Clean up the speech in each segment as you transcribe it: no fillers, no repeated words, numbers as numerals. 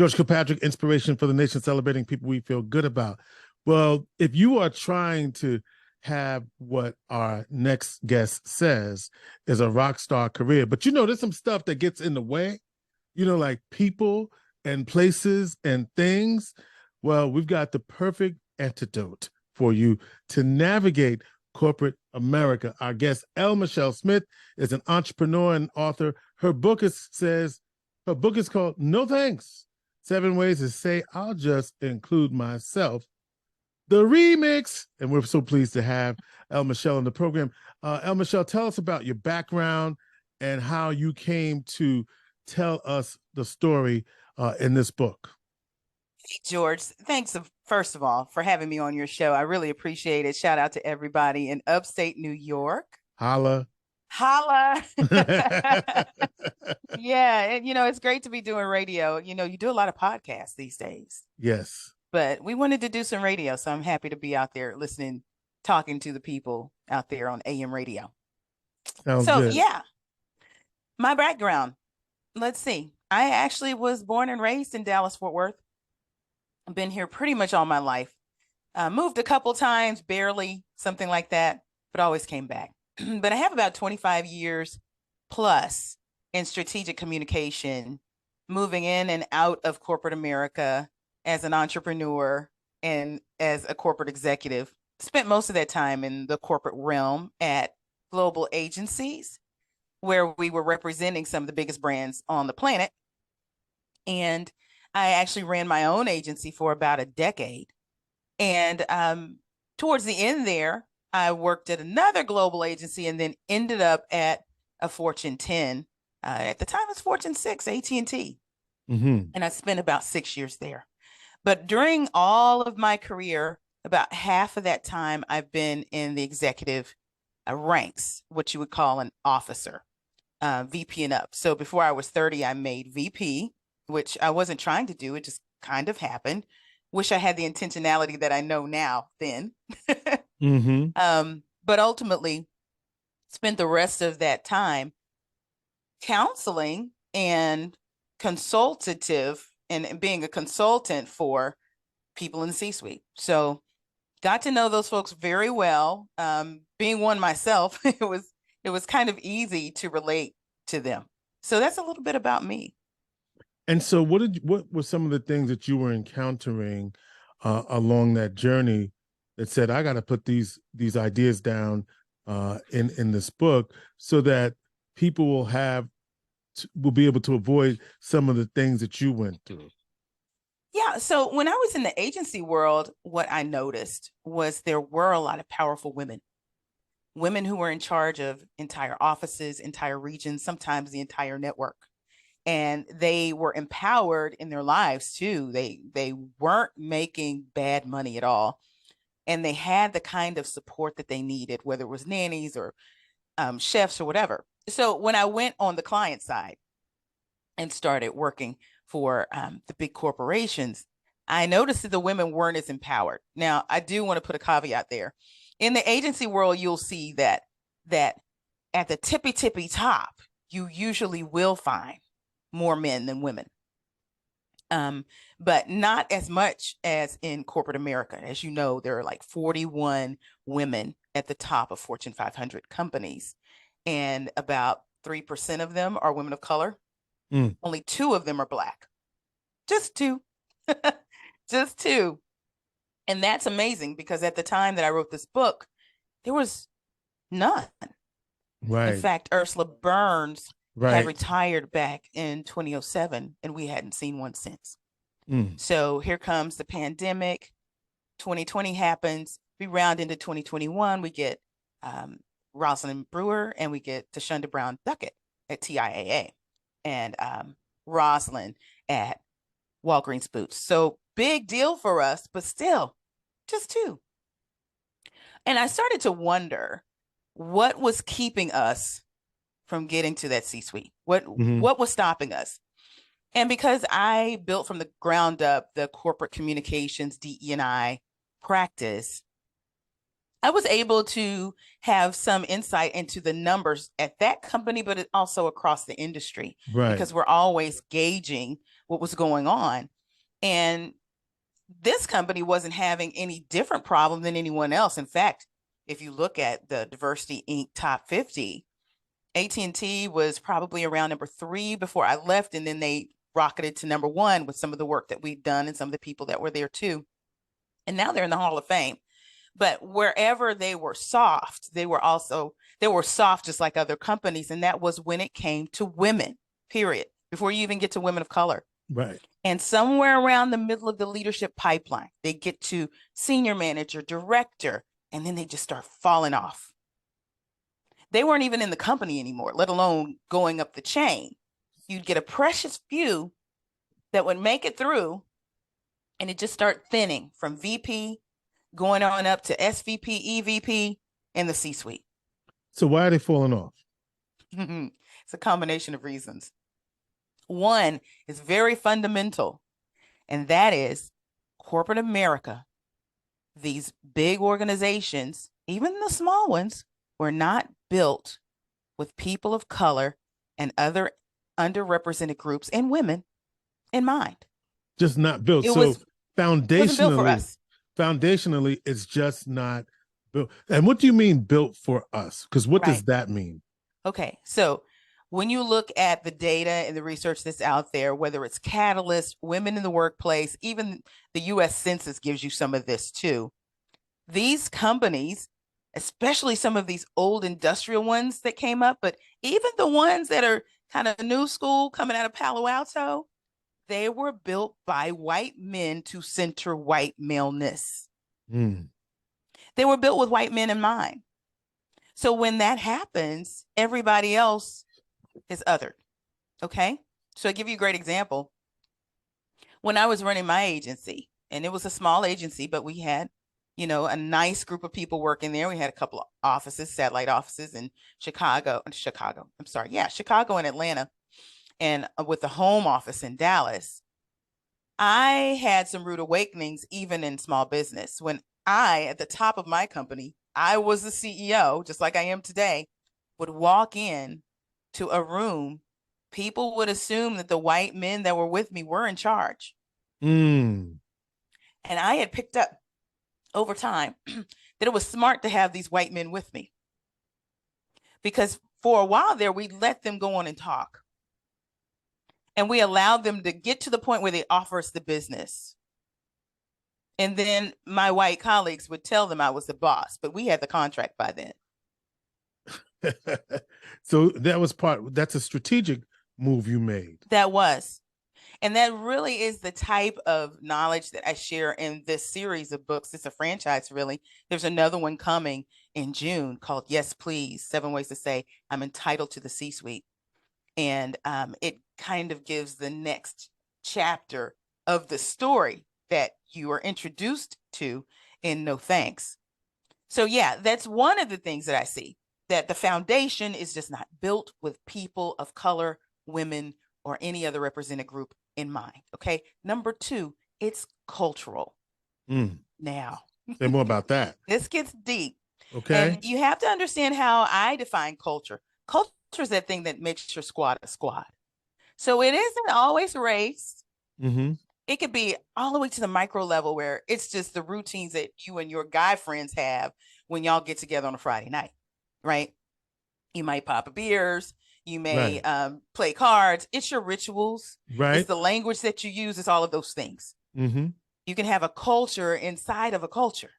George Kilpatrick, inspiration for the nation, celebrating people we feel good about. Well, if you are trying to have what our next guest says is a rock star career, but there's some stuff that gets in the way, like people and places and things. Well, we've got the perfect antidote for you to navigate corporate America. Our guest, L. Michelle Smith, is an entrepreneur and author. Her book is called No Thanks: 7 Ways to Say I'll Just Include Myself, the remix. And we're so pleased to have El Michelle on the program. El Michelle, tell us about your background and how you came to tell us the story in this book. Hey, George, thanks, first of all, for having me on your show. I really appreciate it. Shout out to everybody in upstate New York. Holla. Yeah, and it's great to be doing radio. You do a lot of podcasts these days. Yes. But we wanted to do some radio, so I'm happy to be out there listening, talking to the people out there on AM radio. Sounds good. Yeah, my background. Let's see. I actually was born and raised in Dallas, Fort Worth. I've been here pretty much all my life. Moved a couple times, barely, something like that, but always came back. But I have about 25 years plus in strategic communication, moving in and out of corporate America as an entrepreneur and as a corporate executive. Spent most of that time in the corporate realm at global agencies where we were representing some of the biggest brands on the planet. And I actually ran my own agency for about a decade. And towards the end there, I worked at another global agency and then ended up at a Fortune 10. At the time, it was Fortune 6, AT&T. Mm-hmm. And I spent about 6 years there. But during all of my career, about half of that time, I've been in the executive ranks, what you would call an officer, VP and up. So before I was 30, I made VP, which I wasn't trying to do. It just kind of happened. Wish I had the intentionality that I know now then. Mm-hmm. But ultimately spent the rest of that time counseling and consultative and being a consultant for people in the C-suite. So got to know those folks very well. Being one myself, it was kind of easy to relate to them. So that's a little bit about me. And so what were some of the things that you were encountering along that journey that said, I got to put these ideas down in this book so that people will be able to avoid some of the things that you went through? Yeah. So when I was in the agency world, what I noticed was there were a lot of powerful women who were in charge of entire offices, entire regions, sometimes the entire network. And they were empowered in their lives too. They weren't making bad money at all. And they had the kind of support that they needed, whether it was nannies or chefs or whatever. So when I went on the client side and started working for the big corporations, I noticed that the women weren't as empowered. Now, I do want to put a caveat there. In the agency world, you'll see that at the tippy top, you usually will find more men than women. But not as much as in corporate America. As you know, there are like 41 women at the top of Fortune 500 companies, and about 3% of them are women of color. Only 2 of them are Black. Just 2. Just 2. And that's amazing because at the time that I wrote this book, there was none. Right. In fact, Ursula Burns right. had retired back in 2007, and we hadn't seen one since. So here comes the pandemic. 2020 happens. We round into 2021. We get Rosalind Brewer and we get Tashonda Brown Duckett at TIAA and Rosalind at Walgreens Boots. So big deal for us, but still just 2. And I started to wonder what was keeping us from getting to that C-suite. What was stopping us? And because I built from the ground up the corporate communications DE&I practice, I was able to have some insight into the numbers at that company, but also across the industry, right. because we're always gauging what was going on. And this company wasn't having any different problem than anyone else. In fact, if you look at the Diversity Inc. top 50, AT&T was probably around number 3 before I left, and then they rocketed to number 1 with some of the work that we'd done and some of the people that were there too. And now they're in the Hall of Fame. But wherever they were soft, they were soft just like other companies. And that was when it came to women, period, before you even get to women of color. Right. And somewhere around the middle of the leadership pipeline, they get to senior manager, director, and then they just start falling off. They weren't even in the company anymore, let alone going up the chain. You'd get a precious few that would make it through, and it just start thinning from VP going on up to SVP, EVP, and the C-suite. So why are they falling off? It's a combination of reasons. One is very fundamental, and that is corporate America. These big organizations, even the small ones, were not built with people of color and other underrepresented groups and women in mind. Just not built. Wasn't built for us. Foundationally, it's just not built. And what do you mean built for us? Because what does that mean? Okay, so when you look at the data and the research that's out there, whether it's Catalyst, Women in the Workplace, even the US Census gives you some of this too. These companies, especially some of these old industrial ones that came up, but even the ones that are kind of new school coming out of Palo Alto, they were built by white men to center white maleness. They were built with white men in mind. So when that happens, everybody else is othered. Okay. So I'll give you a great example. When I was running my agency, and it was a small agency, but we had, a nice group of people working there. We had a couple of offices, satellite offices in Chicago and Atlanta, and with the home office in Dallas. I had some rude awakenings, even in small business. When at the top of my company, I was the CEO, just like I am today, would walk in to a room, people would assume that the white men that were with me were in charge. And I had picked up over time that it was smart to have these white men with me, because for a while there, we let them go on and talk. And we allowed them to get to the point where they offer us the business. And then my white colleagues would tell them I was the boss, but we had the contract by then. So that's a strategic move you made. That was. And that really is the type of knowledge that I share in this series of books. It's a franchise, really. There's another one coming in June called Yes, Please, 7 Ways to Say I'm Entitled to the C-Suite. And it kind of gives the next chapter of the story that you are introduced to in No Thanks. So yeah, that's one of the things that I see, that the foundation is just not built with people of color, women, or any other represented group in mind. Okay. Number 2, it's cultural. Now, say more about that. This gets deep. Okay. And you have to understand how I define culture. Culture is that thing that makes your squad a squad. So it isn't always race. It could be all the way to the micro level, where it's just the routines that you and your guy friends have when y'all get together on a Friday night, right? You might pop beers. You may play cards. It's your rituals. Right. It's the language that you use. It's all of those things. You can have a culture inside of a culture,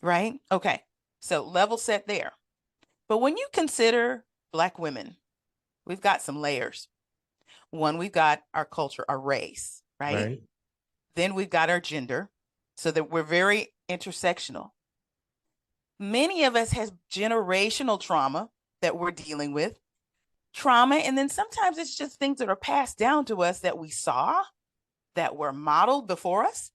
right? Okay. So level set there. But when you consider Black women, we've got some layers. One, we've got our culture, our race, right? Then we've got our gender, so that we're very intersectional. Many of us have generational trauma that we're dealing with. And then sometimes it's just things that are passed down to us that we saw, that were modeled before us,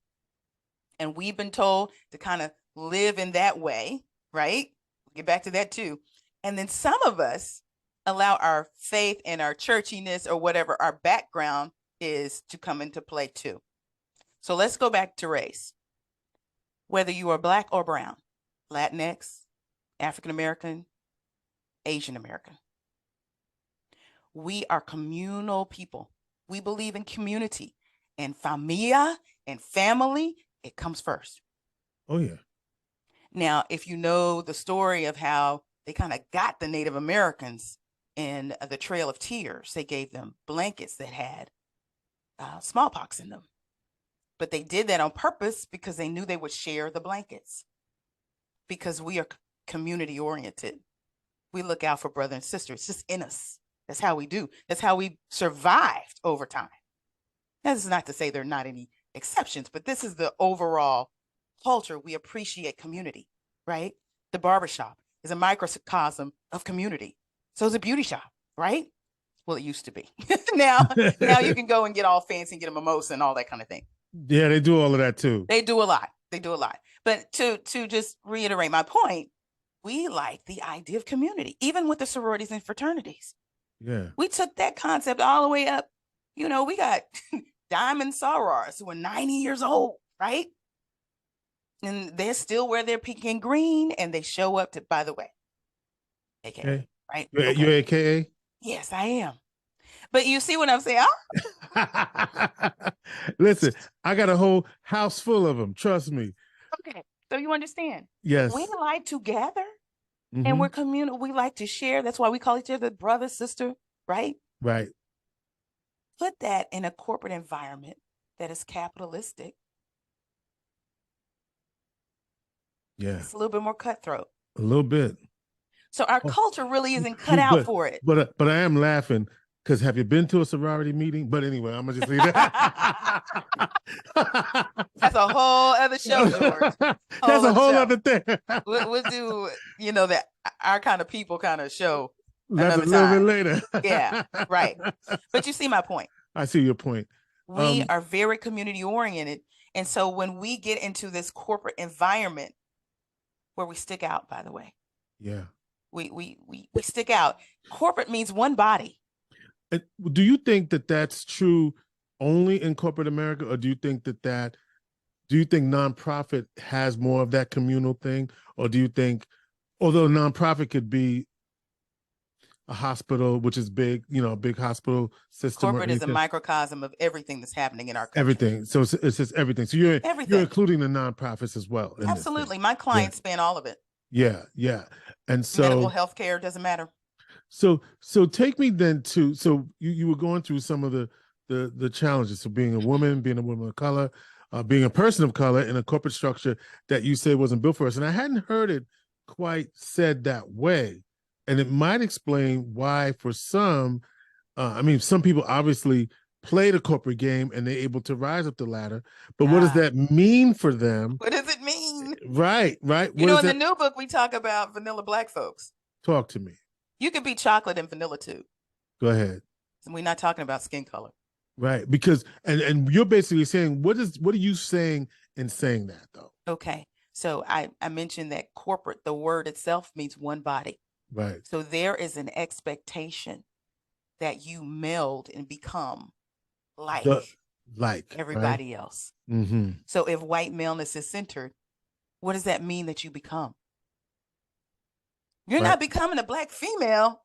and we've been told to kind of live in that way, right? We'll get back to that too. And then some of us allow our faith and our churchiness, or whatever our background is, to come into play too. So let's go back to race. Whether you are Black or brown, Latinx, African American, Asian American, we are communal people. We believe in community and familia and family. It comes first. Oh, yeah. Now, if you know the story of how they kind of got the Native Americans in the Trail of Tears, they gave them blankets that had smallpox in them. But they did that on purpose because they knew they would share the blankets. Because we are community oriented. We look out for brother and sister. It's just in us. That's how we do. That's how we survived over time. That's not to say there are not any exceptions, but this is the overall culture. We appreciate community, right? The barbershop is a microcosm of community. So is a beauty shop, right? Well, it used to be. now you can go and get all fancy and get a mimosa and all that kind of thing. Yeah, they do all of that too. They do a lot. But to just reiterate my point, we like the idea of community, even with the sororities and fraternities. Yeah. We took that concept all the way up. You know, we got diamond sorors who are 90 years old, right? And they're still wear their pink and green, and they show up to, by the way, AKA, Okay. right? You're AKA? Yes, I am. But you see what I'm saying? Listen, I got a whole house full of them. Trust me. Okay. So you understand? Yes. We like to gather Mhm. and we're communal. We like to share. That's why we call each other brother, sister, right? Right. Put that in a corporate environment that is capitalistic. Yeah. It's a little bit more cutthroat. A little bit. So our culture really isn't cut out for it. But I am laughing because have you been to a sorority meeting? But anyway, I'm gonna just leave that. That's a whole other show, George. That's a whole other thing. We'll do, you know, that our kind of people kind of show. That's a little bit later. Yeah, right. But you see my point. I see your point. We are very community oriented. And so when we get into this corporate environment where we stick out, by the way. Yeah. We stick out. Corporate means one body. Do you think that that's true only in corporate America, or do you think nonprofit has more of that communal thing, or do you think, although nonprofit could be a hospital, which is big, you know, a big hospital system. Corporate is a microcosm of everything that's happening in our country. Everything. So it's just everything. So you're including the nonprofits as well. Absolutely. My clients span all of it. Yeah. Yeah. And so medical health care doesn't matter. So take me then to, so you were going through some of the challenges. So being a woman of color, being a person of color in a corporate structure that you said wasn't built for us. And I hadn't heard it quite said that way. And it might explain why for some, some people obviously play the corporate game and they're able to rise up the ladder. But what does that mean for them? What does it mean? Right. You know, in the new book, we talk about vanilla Black folks. Talk to me. You could be chocolate and vanilla too. Go ahead. We're not talking about skin color. Right. Because, and you're basically saying, what are you saying in saying that though? Okay. So I mentioned that corporate, the word itself means one body. Right. So there is an expectation that you meld and become like everybody else. Mm-hmm. So if white maleness is centered, what does that mean that you become? You're not becoming a Black female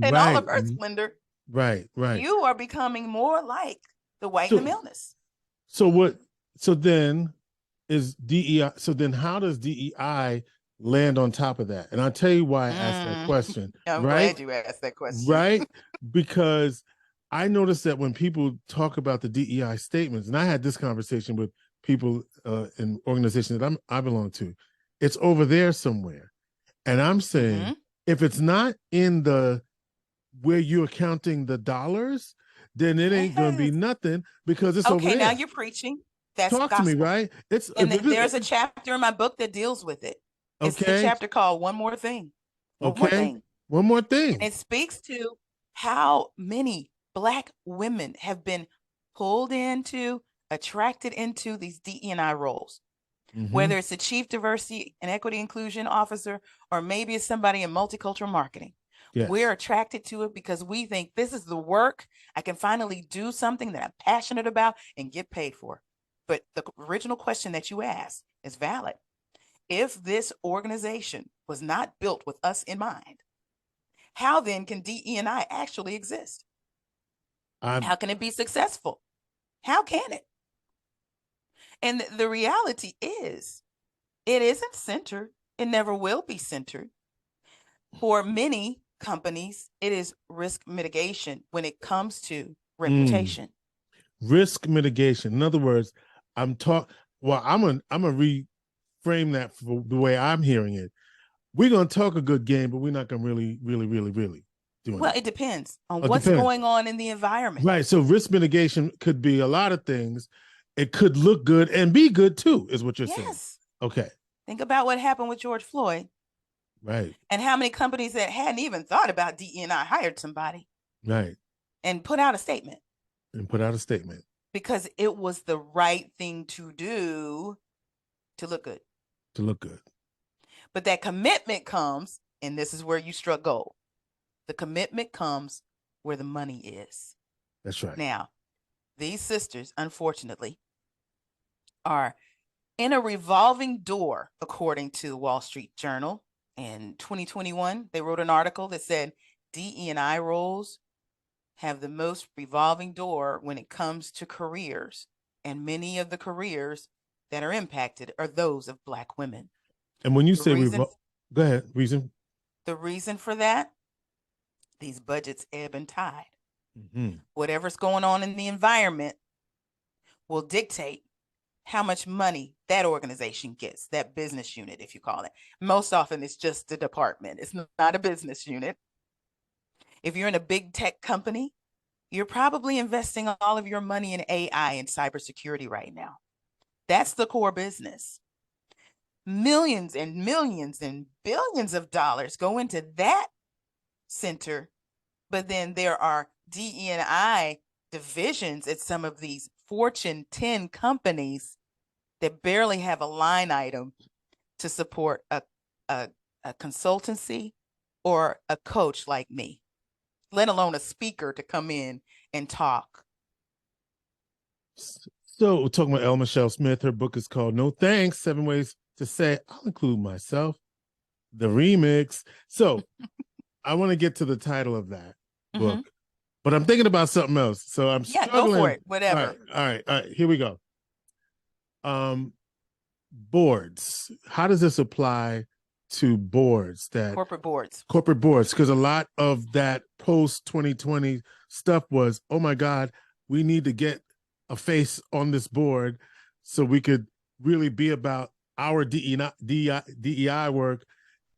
in all of her splendor. Right. You are becoming more like the white and the maleness. So then is DEI. So then how does DEI land on top of that? And I'll tell you why I asked that question. I'm glad you asked that question. Right? Because I noticed that when people talk about the DEI statements, and I had this conversation with people in organizations that I belong to, it's over there somewhere. And I'm saying, if it's not in where you're counting the dollars, then it ain't going to be nothing because it's over there. Okay, now you're preaching. That's Talk gospel. to me, right? There's a chapter in my book that deals with it. It's the chapter called One More Thing. One more thing. And it speaks to how many Black women have been pulled into, attracted into these DE&I roles. Mm-hmm. Whether it's a chief diversity and equity inclusion officer, or maybe it's somebody in multicultural marketing. Yes. We're attracted to it because we think this is the work. I can finally do something that I'm passionate about and get paid for. But the original question that you asked is valid. If this organization was not built with us in mind, how then can DE&I actually exist? How can it be successful? How can it? And the reality is, it isn't centered. It never will be centered. For many companies, it is risk mitigation when it comes to reputation. Risk mitigation. In other words, I'm gonna reframe that for the way I'm hearing it. We're gonna talk a good game, but we're not gonna really do it. Well, it depends on what's going on in the environment. Right. So risk mitigation could be a lot of things. It could look good and be good too, is what you're saying. Yes. Okay. Think about what happened with George Floyd. Right. And how many companies that hadn't even thought about DE&I hired somebody. Right. And put out a statement. Because it was the right thing to do to look good. But that commitment comes, and this is where you struck gold. The commitment comes where the money is. That's right. Now, these sisters, unfortunately, are in a revolving door, according to the Wall Street Journal. In 2021, they wrote an article that said DE&I roles have the most revolving door when it comes to careers. And many of the careers that are impacted are those of Black women. And when you say go ahead, reason. The reason for that, these budgets ebb and tide. Whatever's going on in the environment will dictate how much money that organization gets, that business unit, if you call it. Most often it's just a department. It's not a business unit. If you're in a big tech company, you're probably investing all of your money in AI and cybersecurity right now. That's the core business. Millions and millions and billions of dollars go into that center, but then there are DE&I divisions at some of these Fortune 10 companies that barely have a line item to support a consultancy or a coach like me, let alone a speaker to come in and talk. So we're talking about Elle Michelle Smith. Her book is called No Thanks, 7 Ways to Say I'll Include Myself, the remix. So I want to get to the title of that book, but I'm thinking about something else. So I'm struggling. Go for it, whatever. All right, here we go. Boards. How does this apply to boards? That corporate boards, because a lot of that post 2020 stuff was, oh my God, we need to get a face on this board so we could really be about our DEI work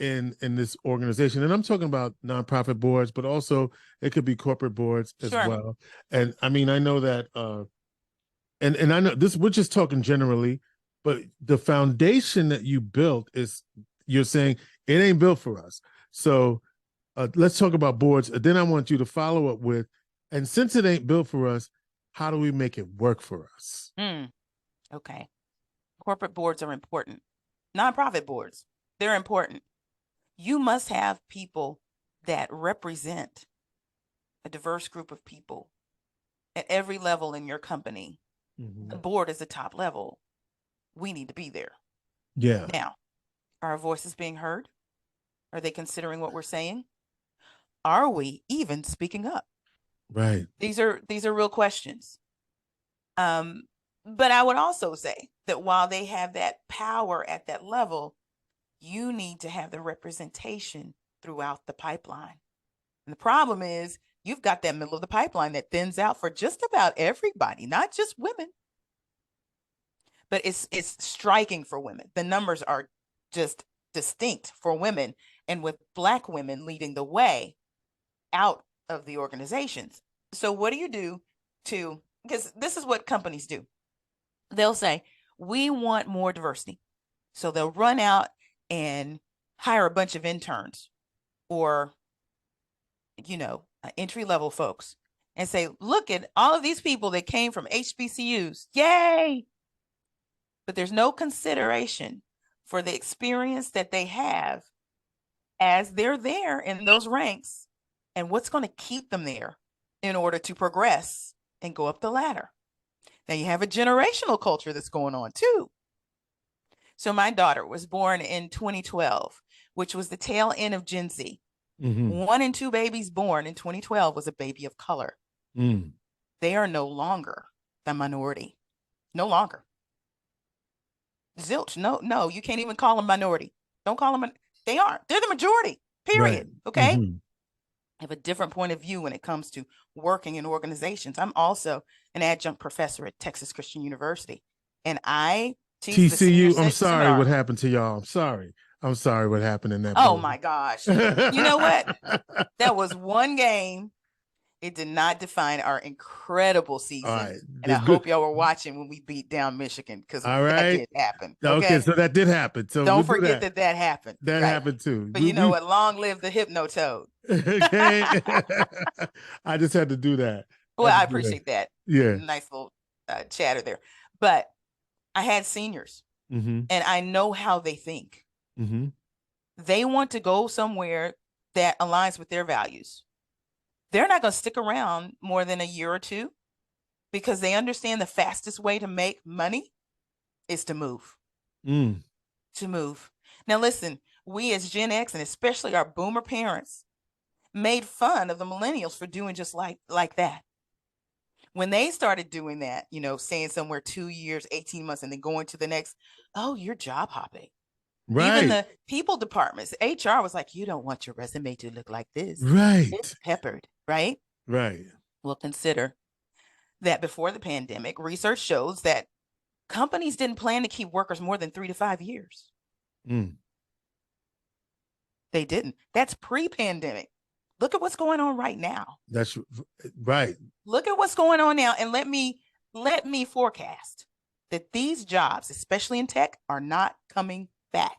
in this organization. And I'm talking about nonprofit boards, but also it could be corporate boards as well. And I mean, I know that, and I know this, we're just talking generally, but the foundation that you built is, you're saying it ain't built for us. So let's talk about boards. Then I want you to follow up with, and since it ain't built for us, how do we make it work for us? Okay. Corporate boards are important. Nonprofit boards, they're important. You must have people that represent a diverse group of people at every level in your company. The board is the top level. We need to be there. Yeah. Now, are our voices being heard? Are they considering what we're saying? Are we even speaking up? Right. These are real questions. But I would also say that while they have that power at that level, you need to have the representation throughout the pipeline. And the problem is you've got that middle of the pipeline that thins out for just about everybody, not just women. But it's striking for women. The numbers are just distinct for women, and with Black women leading the way out of the organizations. So what do you do because this is what companies do. They'll say, we want more diversity. So they'll run out and hire a bunch of interns or, entry-level folks and say, look at all of these people that came from HBCUs. Yay! But there's no consideration for the experience that they have as they're there in those ranks and what's going to keep them there in order to progress and go up the ladder. Now you have a generational culture that's going on too. So my daughter was born in 2012, which was the tail end of Gen Z. 1 in 2 babies born in 2012 was a baby of color. they are no longer the minority. No longer. Zilch. No, you can't even call them minority. Don't call them. They aren't. They're the majority. Period. Right. Okay. Mm-hmm. I have a different point of view when it comes to working in organizations. I'm also an adjunct professor at Texas Christian University, and I teach the senior TCU, I'm sorry what seminar. happened to y'all. I'm sorry. I'm sorry what happened in that Oh building. my gosh. You know what? That was one game. It did not define our incredible season. All right. And I hope y'all were watching when we beat down Michigan, because that did happen. Okay, so that did happen. So don't forget that happened. That happened too. But you know what? Long live the Hypnotoad. Okay. I just had to do that. Well, I appreciate that. Yeah. Nice little chatter there. But I had seniors, and I know how they think. They want to go somewhere that aligns with their values. They're not going to stick around more than a year or two, because they understand the fastest way to make money is to move. To move. Now, listen, we as Gen X, and especially our boomer parents, made fun of the millennials for doing just like that. When they started doing that, staying somewhere 2 years, 18 months, and then going to the next, oh, you're job hopping. Right. Even the people departments, HR was like, you don't want your resume to look like this. Right. It's peppered, right? Right. Well, consider that before the pandemic, research shows that companies didn't plan to keep workers more than 3 to 5 years. They didn't. That's pre-pandemic. Look at what's going on right now. That's right. Look at what's going on now. And let me forecast that these jobs, especially in tech, are not coming back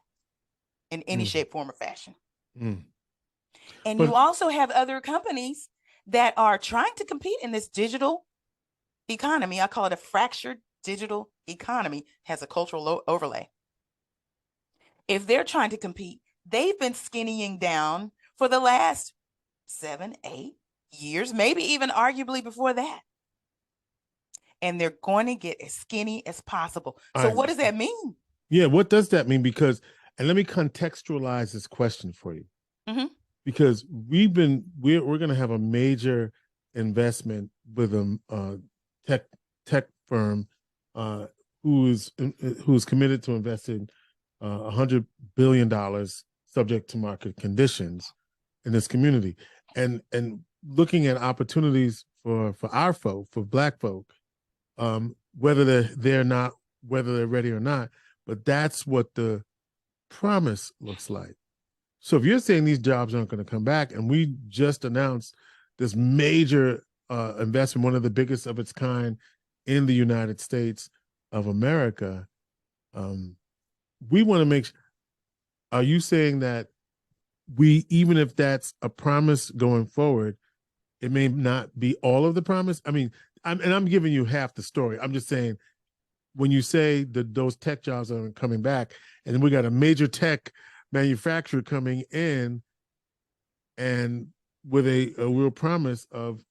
in any shape, form, or fashion. And you also have other companies that are trying to compete in this digital economy. I call it a fractured digital economy, has a cultural overlay. If they're trying to compete, they've been skinnying down for the last 7, 8 years, maybe even arguably before that. And they're going to get as skinny as possible. So what does that mean? Yeah, what does that mean? Because, and let me contextualize this question for you. Because we're going to have a major investment with a tech firm who's committed to investing $100 billion subject to market conditions in this community, and looking at opportunities for our folk, for Black folk, whether they're ready or not. But that's what the promise looks like. So if you're saying these jobs aren't going to come back, and we just announced this major investment, one of the biggest of its kind in the United States of America, we want to make sure, are you saying that even if that's a promise going forward, it may not be all of the promise? I mean, I'm giving you half the story. I'm just saying, when you say that those tech jobs are coming back, and then we got a major tech manufacturer coming in, and with a real promise of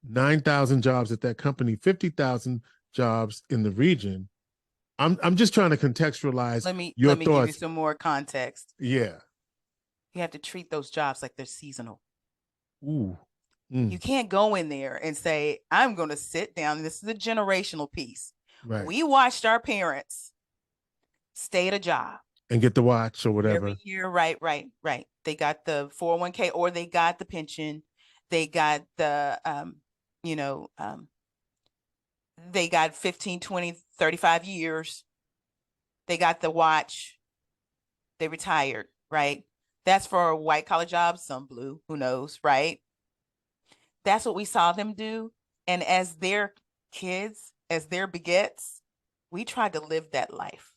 9,000 jobs at that company, 50,000 jobs in the region. I'm just trying to contextualize your thoughts. Let me give you some more context. Yeah. You have to treat those jobs like they're seasonal. Ooh. You can't go in there and say, I'm going to sit down. This is a generational piece. Right. We watched our parents stay at a job and get the watch or whatever every year. Right. They got the 401k, or they got the pension. They got the, they got 15, 20, 35 years. They got the watch. They retired, right? That's for white collar jobs, some blue, who knows, right? That's what we saw them do. And as their kids, as their begets, we tried to live that life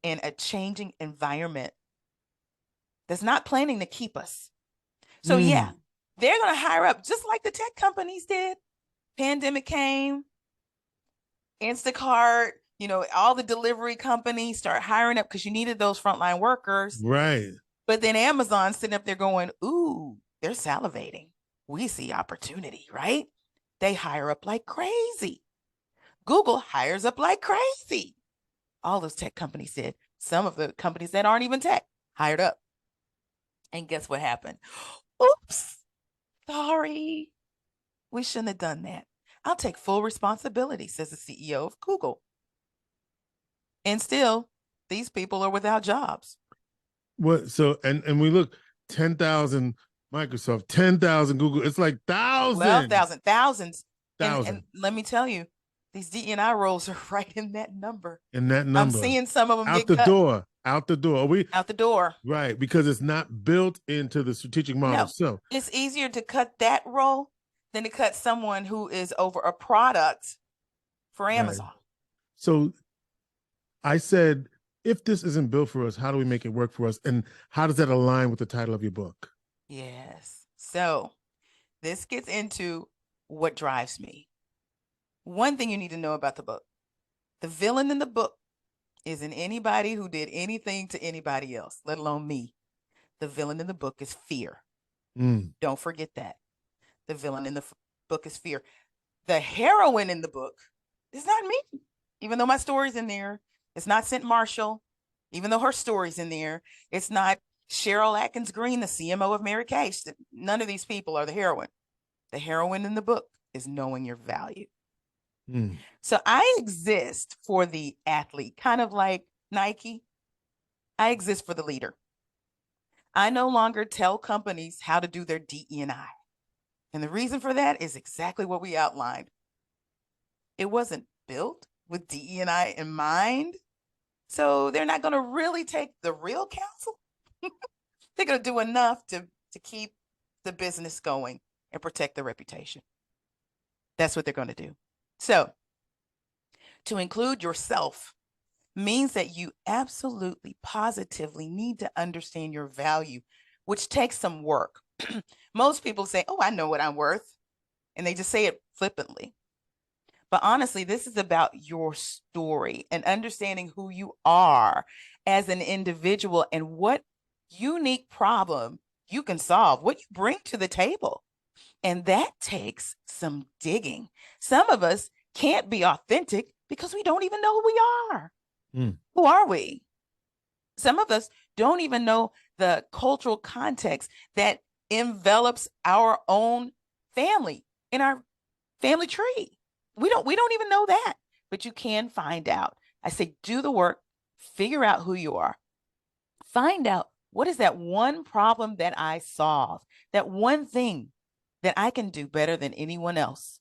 in a changing environment that's not planning to keep us. So yeah, they're going to hire up just like the tech companies did. Pandemic came, Instacart, all the delivery companies start hiring up because you needed those frontline workers. Right. But then Amazon's sitting up there going, ooh, they're salivating. We see opportunity, right? They hire up like crazy. Google hires up like crazy. All those tech companies did. Some of the companies that aren't even tech hired up. And guess what happened? Oops, sorry. We shouldn't have done that. I'll take full responsibility, says the CEO of Google. And still, these people are without jobs. What? So, and we look, 10,000 Microsoft, 10,000 Google. It's like Well, thousands. thousands. And Thousand let me tell you, these DEI roles are right in that number. in that I'm number. seeing some of them Out get the cut door. Out the door. Are we out the door. right? Because it's not built into the strategic model. No, So it's easier to cut that role than to cut someone who is over a product for Amazon. right. So I said, if this isn't built for us, how do we make it work for us? And how does that align with the title of your book? Yes. So this gets into what drives me. One thing you need to know about the book: the villain in the book isn't anybody who did anything to anybody else, let alone me. The villain in the book is fear. Don't forget that. The villain in the book is fear. The heroine in the book is not me, even though my story's in there. It's not St. Marshall, even though her story's in there. It's not Cheryl Atkins Green, the CMO of Mary Kay. None of these people are the heroine. The heroine in the book is knowing your value. So I exist for the athlete, kind of like Nike. I exist for the leader. I no longer tell companies how to do their DE&I. And the reason for that is exactly what we outlined. It wasn't built with DE&I in mind. So they're not going to really take the real counsel. They're going to do enough to keep the business going and protect the reputation. That's what they're going to do. So to include yourself means that you absolutely, positively need to understand your value, which takes some work. Most people say, oh, I know what I'm worth. And they just say it flippantly. But honestly, this is about your story and understanding who you are as an individual and what unique problem you can solve, what you bring to the table. And that takes some digging. Some of us can't be authentic because we don't even know who we are. Who are we? Some of us don't even know the cultural context that envelops our own family in our family tree. We don't even know that, but you can find out. I say, do the work, figure out who you are, find out what is that one problem that I solve, that one thing that I can do better than anyone else.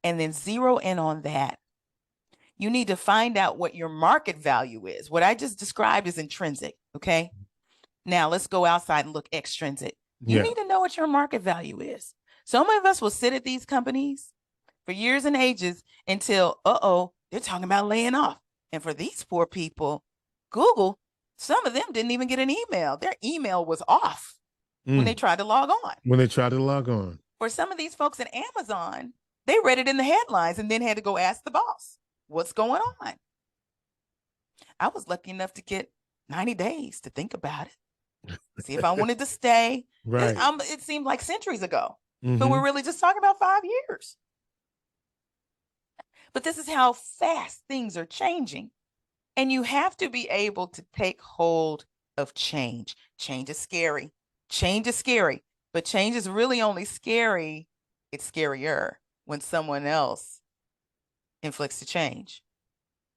And then zero in on that. You need to find out what your market value is. What I just described is intrinsic. Okay. Now let's go outside and look extrinsic. You need to know what your market value is. Some of us will sit at these companies for years and ages until, they're talking about laying off. And for these poor people, Google, some of them didn't even get an email. Their email was off when they tried to log on. For some of these folks at Amazon, they read it in the headlines and then had to go ask the boss, what's going on? I was lucky enough to get 90 days to think about it, see if I wanted to stay. Right. It seemed like centuries ago, but we're really just talking about 5 years. But this is how fast things are changing. And you have to be able to take hold of change. Change is scary. But change is really only scary. It's scarier when someone else inflicts the change.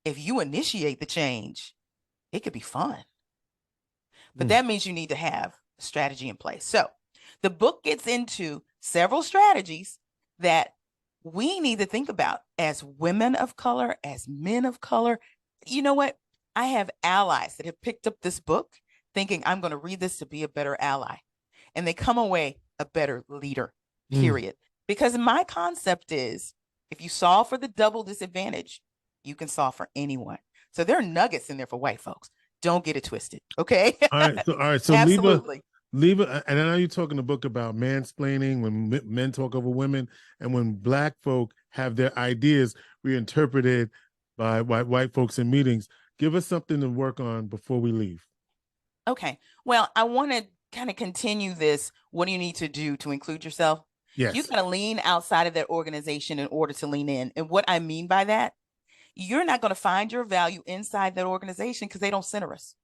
If you initiate the change, it could be fun. But that means you need to have a strategy in place. So the book gets into several strategies that we need to think about as women of color, as men of color. You know what? I have allies that have picked up this book thinking, I'm going to read this to be a better ally. And they come away a better leader, period. Because my concept is, if you solve for the double disadvantage, you can solve for anyone. So there are nuggets in there for white folks. Don't get it twisted. Okay. All right. So Absolutely. leave it. And I know you're talking a book about mansplaining, when men talk over women, and when Black folk have their ideas reinterpreted by white folks in meetings. Give us something to work on before we leave. Okay. Well, I want to kind of continue this. What do you need to do to include yourself? Yes. You got to lean outside of that organization in order to lean in. And what I mean by that, you're not going to find your value inside that organization because they don't center us.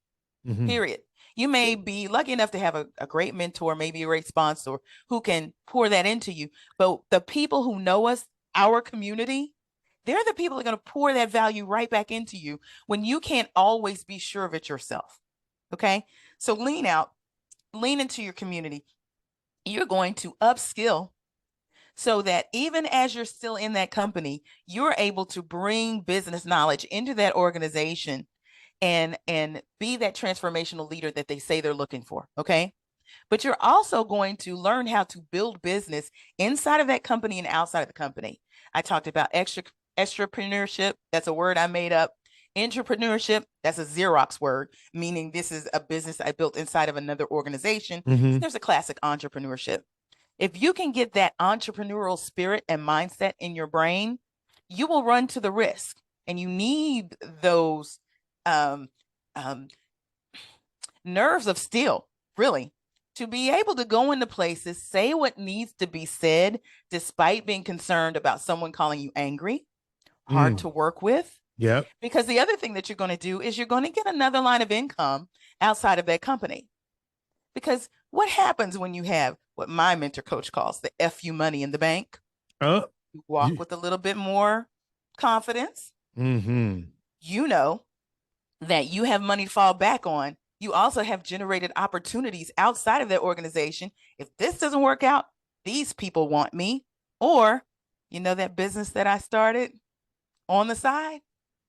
Period. You may be lucky enough to have a great mentor, maybe a great sponsor who can pour that into you. But the people who know us, our community, they're the people that are going to pour that value right back into you when you can't always be sure of it yourself. Okay. So lean out, lean into your community. You're going to upskill so that even as you're still in that company, you're able to bring business knowledge into that organization and be that transformational leader that they say they're looking for. Okay. But you're also going to learn how to build business inside of that company and outside of the company. I talked about extrapreneurship. That's a word I made up. Entrepreneurship, that's a Xerox word, meaning this is a business I built inside of another organization. Mm-hmm. There's a classic entrepreneurship. If you can get that entrepreneurial spirit and mindset in your brain, you will run to the risk. And you need those nerves of steel, really, to be able to go into places, say what needs to be said, despite being concerned about someone calling you angry, hard to work with. Yeah. Because the other thing that you're going to do is you're going to get another line of income outside of that company. Because what happens when you have what my mentor coach calls the FU money in the bank? You walk with a little bit more confidence. Mm-hmm. You know that you have money to fall back on. You also have generated opportunities outside of that organization. If this doesn't work out, these people want me. Or, you know, that business that I started on the side,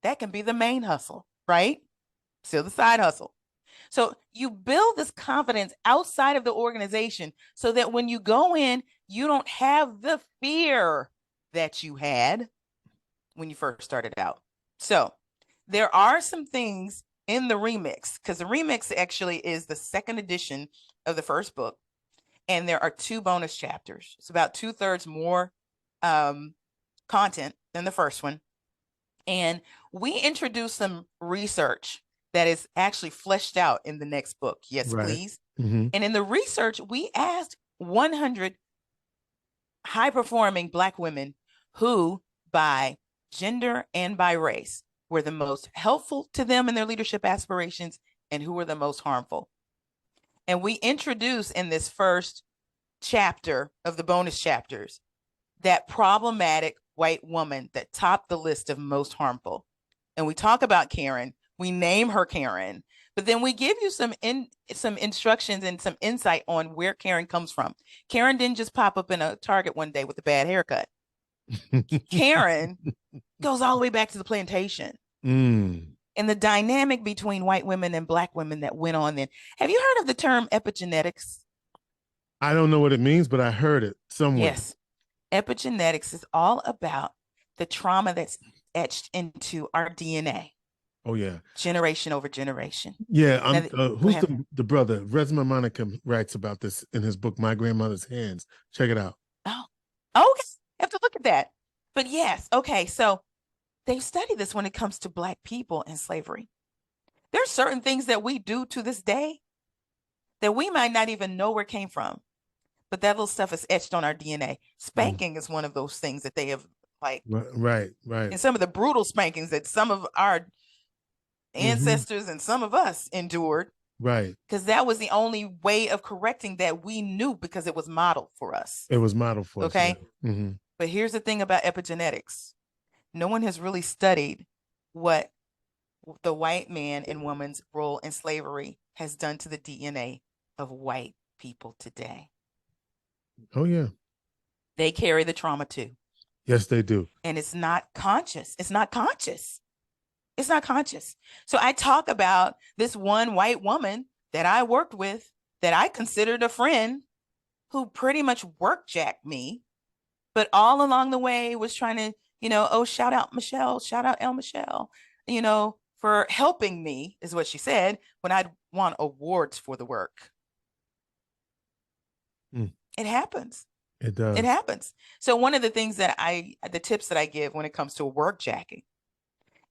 that can be the main hustle, right? Still the side hustle. So you build this confidence outside of the organization so that when you go in, you don't have the fear that you had when you first started out. So there are some things in the remix, because the remix actually is the second edition of the first book. And there are 2 bonus chapters. It's about 2/3 more content than the first one. And we introduce some research that is actually fleshed out in the next book. Yes, right. Please. Mm-hmm. And in the research, we asked 100 high-performing Black women who, by gender and by race, were the most helpful to them in their leadership aspirations and who were the most harmful. And we introduce in this first chapter of the bonus chapters that problematic white woman that topped the list of most harmful. And we talk about Karen. We name her Karen, but then we give you some instructions and some insight on where Karen comes from. Karen didn't just pop up in a Target one day with a bad haircut. Karen goes all the way back to the plantation. And the dynamic between white women and Black women that went on then. Have you heard of the term epigenetics? I don't know what it means, but I heard it somewhere. Yes. Epigenetics is all about the trauma that's etched into our DNA. Oh, yeah. Generation over generation. Yeah. Who's the brother? Resma Monica writes about this in his book, My Grandmother's Hands. Check it out. Oh, okay. I have to look at that. But yes. Okay. So they've studied this when it comes to Black people and slavery. There are certain things that we do to this day that we might not even know where it came from. But that little stuff is etched on our DNA. Spanking is one of those things that they have, like, right. And some of the brutal spankings that some of our ancestors and some of us endured. Right. Because that was the only way of correcting that we knew, because it was modeled for us. It was modeled for us. Okay. Yeah. Mm-hmm. But here's the thing about epigenetics. No one has really studied what the white man and woman's role in slavery has done to the DNA of white people today. Oh, yeah. They carry the trauma too. Yes, they do. And it's not conscious. It's not conscious. It's not conscious. So I talk about this one white woman that I worked with that I considered a friend, who pretty much work jacked me, but all along the way was trying to, you know, oh, shout out Michelle, shout out El Michelle, you know, for helping me, is what she said, when I'd won awards for the work. It happens. It does. It happens. So one of the things that the tips that I give when it comes to work jacking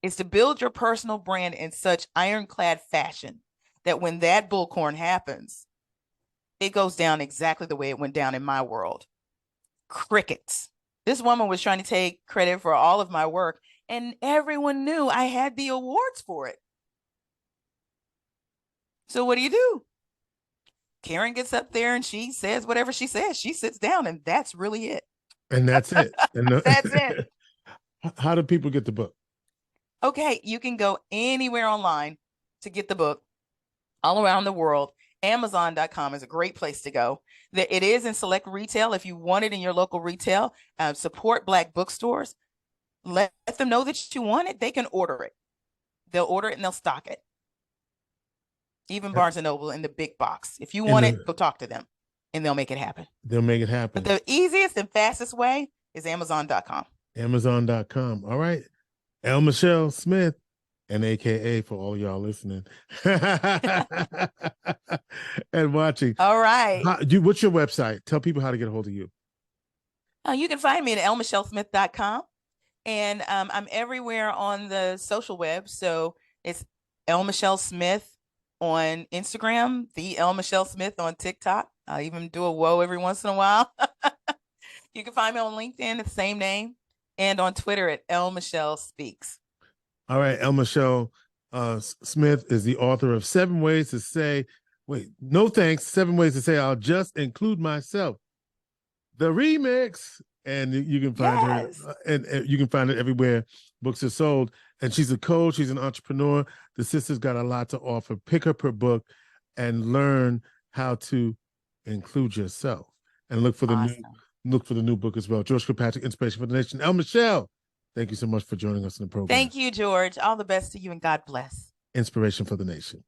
is to build your personal brand in such ironclad fashion that when that bullcorn happens, it goes down exactly the way it went down in my world. Crickets. This woman was trying to take credit for all of my work, and everyone knew I had the awards for it. So what do? Karen gets up there and she says whatever she says. She sits down, and that's really it. And that's it. And That's it. How do people get the book? Okay, you can go anywhere online to get the book all around the world. Amazon.com is a great place to go. It is in select retail. If you want it in your local retail, support Black bookstores. Let them know that you want it. They can order it. They'll order it and they'll stock it. Even Barnes & Noble in the big box. If you want it, go talk to them and they'll make it happen. They'll make it happen. But the easiest and fastest way is Amazon.com. Amazon.com. All right. L. Michelle Smith, and AKA for all y'all listening and watching. All right. What's your website? Tell people how to get a hold of you. You can find me at lmichellesmith.com. And I'm everywhere on the social web. So it's L. Michelle Smith on Instagram, the L. Michelle Smith on TikTok. I'll even do a whoa every once in a while. You can find me on LinkedIn, the same name, and on Twitter at L. Michelle Speaks. All right. L. Michelle Smith is the author of 7 Ways to Say, no thanks, 7 Ways to Say, I'll just include myself. The remix. And you can find her, and you can find it everywhere books are sold. And she's a coach. She's an entrepreneur. The sister's got a lot to offer. Pick up her book and learn how to include yourself. And look for the new book as well. George Kilpatrick, Inspiration for the Nation. L. Michelle, thank you so much for joining us in the program. Thank you, George. All the best to you, and God bless. Inspiration for the Nation.